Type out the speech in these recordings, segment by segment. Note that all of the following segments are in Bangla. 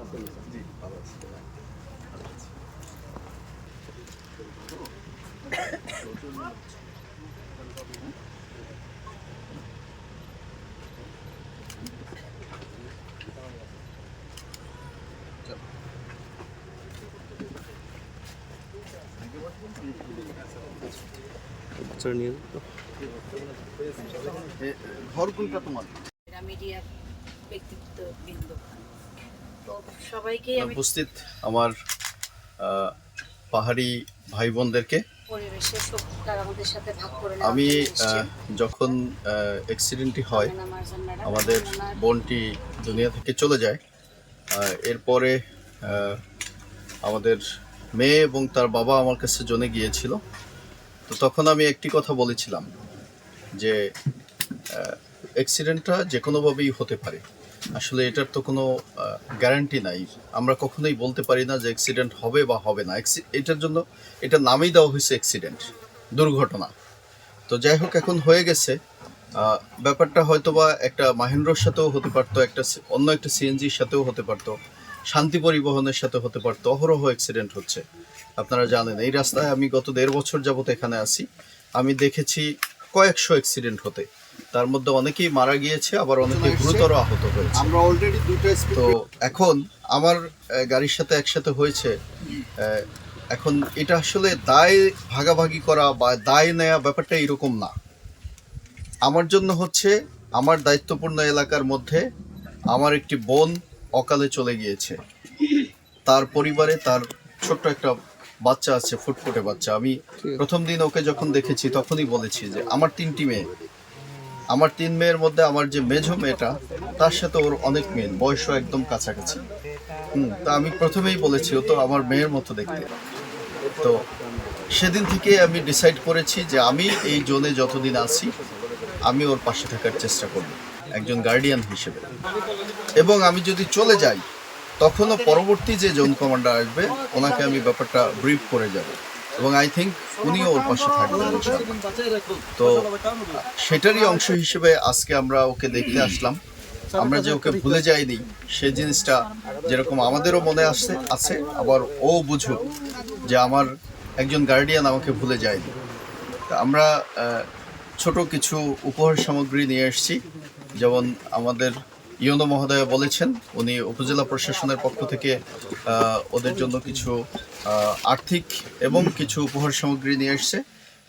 জি, ভালো আছি। ঘর কোনটা তোমার? মিডিয়ার ব্যক্তিত্ববৃন্দ, তো সবাইকেই আমি উপস্থিত আমার পাহাড়ি ভাই বোনদেরকে পরিবেশের শোকটা আমাদের সাথে ভাগ করে আমি নেওয়ার যখন অ্যাক্সিডেন্টটি হয় ম্যাডাম আমাদের বোনটি দুনিয়া থেকে চলে যায়, এরপরে আমাদের মেয়ে এবং তার বাবা আমার কাছে জেনে গিয়েছিল। তো তখন আমি একটি কথা বলেছিলাম যে অ্যাক্সিডেন্টটা যে কোনোভাবেই হতে পারে, আসলে এটার তো কোনো গ্যারান্টি নাই। আমরা কখনোই বলতে পারি না যে অ্যাক্সিডেন্ট হবে বা হবে না। এটার জন্য এটা নামই দেওয়া হয়েছে অ্যাক্সিডেন্ট, দুর্ঘটনা। তো যাই হোক, এখন হয়ে গেছে। ব্যাপারটা হয়তোবা একটা মাহেন্দ্রর সাথেও হতে পারতো, অন্য একটা সিএনজির সাথেও হতে পারতো, শান্তি পরিবহনের সাথে হতে পারতো। অহরহ অ্যাক্সিডেন্ট হচ্ছে, আপনারা জানেন। এই রাস্তায় আমি গত 1.5 বছর যাবত এখানে আছি, আমি দেখেছি কয়েকশো অ্যাক্সিডেন্ট হতে। তার মধ্যে অনেকেই মারা গিয়েছে, আবার অনেকে গুরুতর আহত হয়েছে। আমরা অলরেডি দুটো তো এখন আমার গাড়ির সাথে একসাথে হয়েছে। এখন এটা আসলে দায় ভাগাভাগি করা বা দায় নেয়া ব্যাপারটা এরকম না। আমার জন্য হচ্ছে আমার দায়িত্বপূর্ণ এলাকার মধ্যে আমার একটি বোন অকালে চলে গিয়েছে। তার পরিবারে তার ছোট্ট একটা বাচ্চা আছে, ফুটফুটে বাচ্চা। আমি প্রথম দিন ওকে যখন দেখেছি তখনই বলেছি যে আমার 3টি মেয়ে, আমার 3 মেয়ের মধ্যে আমার যে মেঝো মেয়েটা, তার সাথে ওর অনেক মেয়ে, বয়সও একদম কাছাকাছি। তা আমি প্রথমেই বলেছি ও তো আমার মেয়ের মতো দেখতে। তো সেদিন থেকে আমি ডিসাইড করেছি যে আমি এই জোনে যতদিন আছি আমি ওর পাশে থাকার চেষ্টা করব একজন গার্ডিয়ান হিসেবে। এবং আমি যদি চলে যাই তখনও পরবর্তী যে জোন কমান্ডার আসবে ওনাকে আমি ব্যাপারটা ব্রিফ করে যাব, এবং আই থিঙ্ক উনিও ওর পাশে থাকবেন ইনশাআল্লাহ। তো সেটারই অংশ হিসেবে আজকে আমরা ওকে দেখতে আসলাম। আমরা যে ওকে ভুলে যাইনি সে জিনিসটা যেরকম আমাদেরও মনে আছে, আবার ও বুঝুক যে আমার একজন গার্ডিয়ান আমাকে ভুলে যায়নি। তা আমরা ছোট কিছু উপহার সামগ্রী নিয়ে এসেছি। যেমন আমাদের ইউনো মহোদয় বলেছেন, উনি উপজেলা প্রশাসনের পক্ষ থেকে ওদের জন্য কিছু আর্থিক এবং কিছু উপহার সামগ্রী নিয়ে এসছে।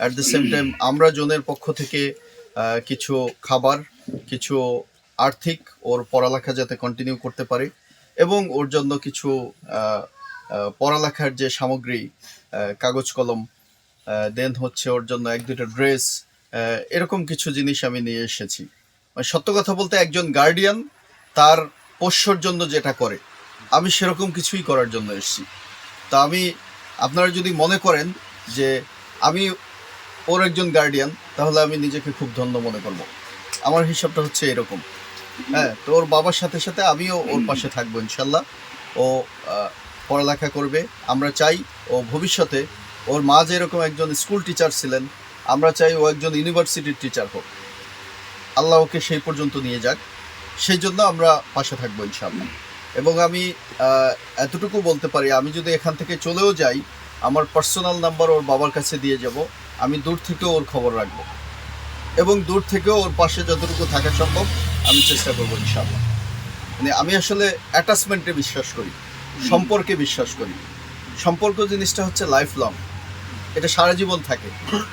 অ্যাট দ্য সেম টাইম আমরা জোনের পক্ষ থেকে কিছু খাবার, কিছু আর্থিক, ওর পড়ালেখা যাতে কন্টিনিউ করতে পারে, এবং ওর জন্য কিছু পড়ালেখার যে সামগ্রী, কাগজ কলম, দেন হচ্ছে ওর জন্য 1-2টা ড্রেস, এরকম কিছু জিনিস আমি নিয়ে এসেছি। মানে সত্য কথা বলতে একজন গার্ডিয়ান তার পোষ্যর জন্য যেটা করে, আমি সেরকম কিছুই করার জন্য এসেছি। তা আমি, আপনারা যদি মনে করেন যে আমি ওর একজন গার্ডিয়ান, তাহলে আমি নিজেকে খুব ধন্য মনে করব। আমার হিসাবটা হচ্ছে এরকম। হ্যাঁ, তো ওর বাবার সাথে সাথে আমিও ওর পাশে থাকবো ইনশাল্লাহ। ও পড়ালেখা করবে। আমরা চাই ও ভবিষ্যতে, ওর মা যেরকম একজন স্কুল টিচার ছিলেন, আমরা চাই ও একজন ইউনিভার্সিটির টিচার হোক। আল্লাহ ওকে সেই পর্যন্ত নিয়ে যাক, সেই জন্য আমরা পাশে থাকবো ইনশাল্লাহ। এবং আমি এতটুকু বলতে পারি, আমি যদি এখান থেকে চলেও যাই, আমার পার্সোনাল নাম্বার ওর বাবার কাছে দিয়ে যাব। আমি দূর থেকেও ওর খবর রাখবো, এবং দূর থেকেও ওর পাশে যতটুকু থাকা সম্ভব আমি চেষ্টা করবো ইনশাল্লাহ। মানে আমি আসলে অ্যাটাচমেন্টে বিশ্বাস করি, সম্পর্কে বিশ্বাস করি। সম্পর্ক জিনিসটা হচ্ছে লাইফ লং, এটা সারা জীবন থাকে,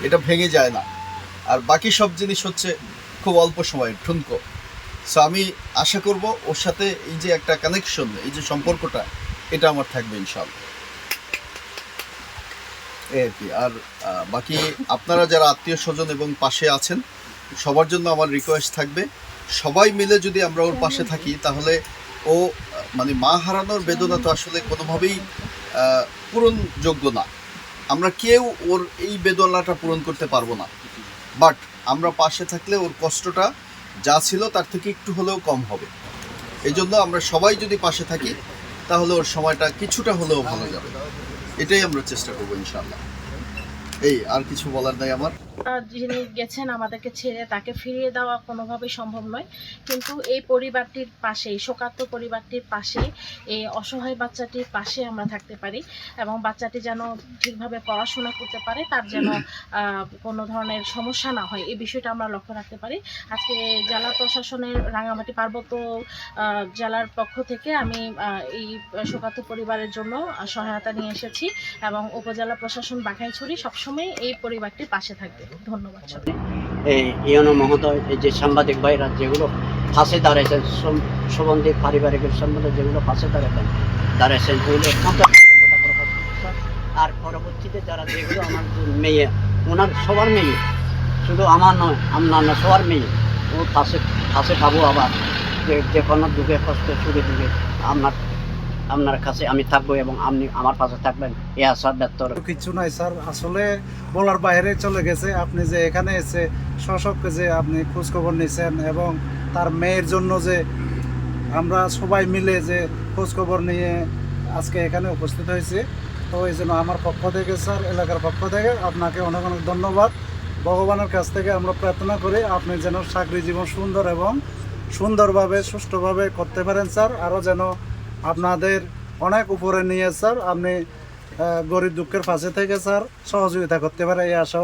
এটা ভেঙে যায় না। আর বাকি সব জিনিস হচ্ছে খুব অল্প সময়ের ঠুনকো। সো আমি আশা করব ওর সাথে এই যে একটা কানেকশন, এই যে সম্পর্কটা, এটা আমার থাকবে ইনশাল্লাহ, এই আর কি। আর বাকি আপনারা যারা আত্মীয় স্বজন এবং পাশে আছেন, সবার জন্য আমার রিকোয়েস্ট থাকবে, সবাই মিলে যদি আমরা ওর পাশে থাকি, তাহলে ও মানে মা হারানোর বেদনা তো আসলে কোনোভাবেই পূরণযোগ্য না। আমরা কেউ ওর এই বেদনাটা পূরণ করতে পারবো না, বাট আমরা পাশে থাকলে ওর কষ্টটা যা ছিল তার থেকে একটু হলেও কম হবে। এই জন্য আমরা সবাই যদি পাশে থাকি, তাহলে ওর সময়টা কিছুটা হলেও ভালো যাবে। এটাই আমরা চেষ্টা করবো ইনশাআল্লাহ। এই আর কিছু বলার নাই আমার। যিনি গেছেন আমাদেরকে ছেড়ে, তাকে ফিরিয়ে দেওয়া কোনোভাবেই সম্ভব নয়, কিন্তু এই পরিবারটির পাশে, এই শোকার্ত পরিবারটির পাশে, এই অসহায় বাচ্চাটির পাশে আমরা থাকতে পারি এবং বাচ্চাটি যেন ঠিকভাবে পড়াশোনা করতে পারে, তার যেন কোনো ধরনের সমস্যা না হয়, এই বিষয়টা আমরা লক্ষ্য রাখতে পারি। আজকে জেলা প্রশাসনের রাঙামাটি পার্বত্য জেলার পক্ষ থেকে আমি এই শোকার্ত পরিবারের জন্য সহায়তা নিয়ে এসেছি এবং উপজেলা প্রশাসন বাঘাইছড়ি সবসময় এই পরিবারটির পাশে থাকবে। ধন্যবাদ সবাই। এই ইউনো মহোদয়, এই যে সাংবাদিক ভাইরা যেগুলো ফাঁসে দাঁড়াইছেন, সম্বন্ধে পারিবারিক সম্বন্ধে যেগুলো ফাঁসে দাঁড়াইছেন ওগুলো আর পরবর্তীতে যারা যেগুলো আমার মেয়ে, ওনার সবার মেয়ে, শুধু আমার নয়, আপনার না, সবার মেয়ে, ও ফাঁসে পাবো আবার, যে কোনো দুঃখে কষ্টে সুখে দুঃখে আপনার কাছে আমি থাকবো এবং আপনি আমার পাশে থাকবেন, এ আশা ব্যক্ত। কিছু নাই স্যার, আসলে বলার বাইরে চলে গেছে। আপনি যে এখানে এসে সশক্ত যে আপনি খোঁজখবর নিয়েছেন এবং তার মেয়ের জন্য যে আমরা সবাই মিলে যে খোঁজখবর নিয়ে আজকে এখানে উপস্থিত হয়েছে, তো এই জন্য আমার পক্ষ থেকে স্যার, এলাকার পক্ষ থেকে আপনাকে অনেক অনেক ধন্যবাদ। ভগবানের কাছ থেকে আমরা প্রার্থনা করি আপনি যেন চাকরি জীবন সুন্দর এবং সুন্দরভাবে সুষ্ঠুভাবে করতে পারেন স্যার, আরও যেন আপনাদের অনেক উপরে নিয়ে স্যার আপনি গরিব দুঃখের পাশে থেকে স্যার সহযোগিতা করতে পারে, এই আশা